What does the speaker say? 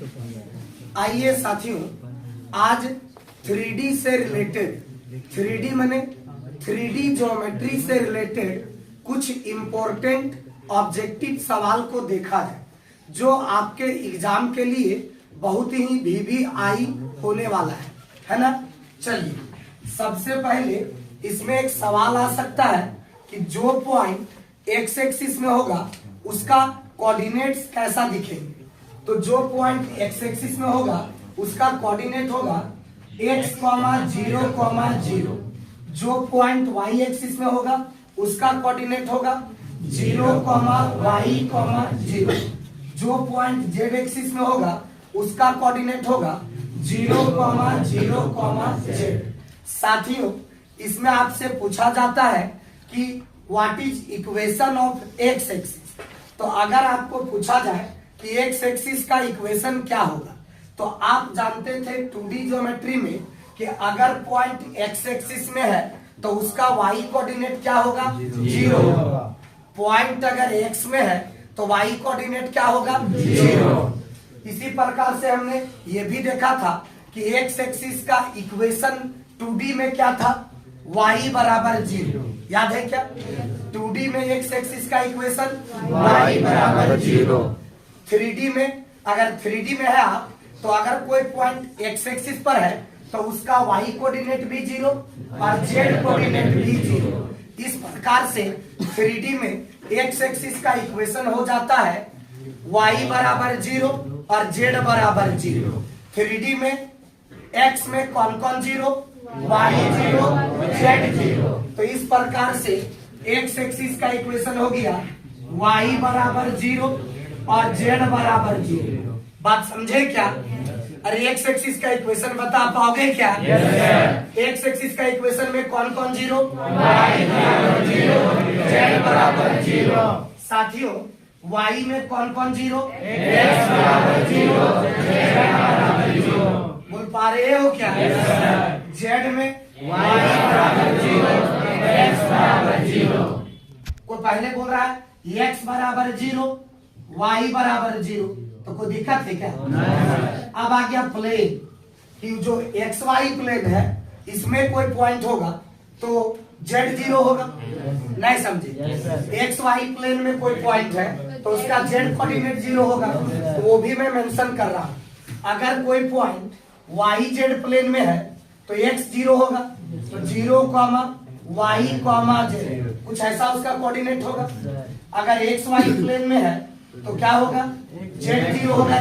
आइए साथियों, आज 3D से रिलेटेड, 3D माने 3D ज्योमेट्री से रिलेटेड कुछ इम्पोर्टेंट ऑब्जेक्टिव सवाल को देखा जाए जो आपके एग्जाम के लिए बहुत ही VVI होने वाला है ना। चलिए, सबसे पहले इसमें एक सवाल आ सकता है कि जो पॉइंट एक्स एक्सिस में होगा उसका कोऑर्डिनेट्स कैसा दिखेंगे। तो जो पॉइंट एक्स एक्सिस में होगा उसका कोऑर्डिनेट होगा x, 0, 0। जो पॉइंट y एक्सिस में होगा उसका कोऑर्डिनेट होगा 0, y, 0। जो पॉइंट z एक्सिस में होगा उसका कोऑर्डिनेट होगा 0, 0, z। साथियों, इसमें आपसे पूछा जाता है कि what is equation of x axis. तो अगर आपको पूछा जाए कि x एक्सिस का इक्वेशन क्या होगा, तो आप जानते थे 2D ज्योमेट्री में कि अगर पॉइंट x एक्सिस में है तो उसका y कोऑर्डिनेट क्या होगा, 0 होगा। पॉइंट अगर x में है तो y कोऑर्डिनेट क्या होगा, 0। इसी प्रकार से हमने ये भी देखा था कि x एक्सिस का इक्वेशन 2D में क्या था, y बराबर 0। याद है क्या? 2D में x एक्सिस का इक्वेशन y बराबर 0। 3D में, अगर 3D में है आप, तो अगर कोई पॉइंट x एक्सिस पर है तो उसका y कोऑर्डिनेट भी 0 और z कोऑर्डिनेट भी 0। इस प्रकार से 3D में x एक्सिस का इक्वेशन हो जाता है y बराबर 0 और z बराबर 0। 3D में x में कौन कौन 0, y 0, z 0। तो इस प्रकार से x एक्सिस का इक्वेशन हो गया y बराबर 0 और z बराबर 0। बात समझे क्या? अरे x एक्सिस का इक्वेशन बता पाओगे क्या? x एक्सिस का इक्वेशन में कौन कौन 0, y बराबर 0, z बराबर 0। साथियों, y में कौन कौन 0, x बराबर 0, z बराबर 0। बोल पा रहे हो क्या? z में y बराबर 0, x बराबर 0। कोई पहले बोल रहा है x बराबर 0, y बराबर 0, तो कोई दिक्कत है क्या? अब आ गया प्लेन, कि जो एक्स वाई प्लेन है इसमें कोई पॉइंट होगा तो z 0 होगा। नहीं समझे? एक्स वाई प्लेन में कोई पॉइंट है तो उसका z कोऑर्डिनेट 0 होगा, तो वो भी मैं मेंशन कर रहा हूं। अगर कोई पॉइंट वाई जेड प्लेन में है तो x 0 होगा, तो 0, y, z, कुछ ऐसा उसका कोऑर्डिनेट होगा। अगर एक्स वाई प्लेन में है तो क्या होगा, z 0 होगा।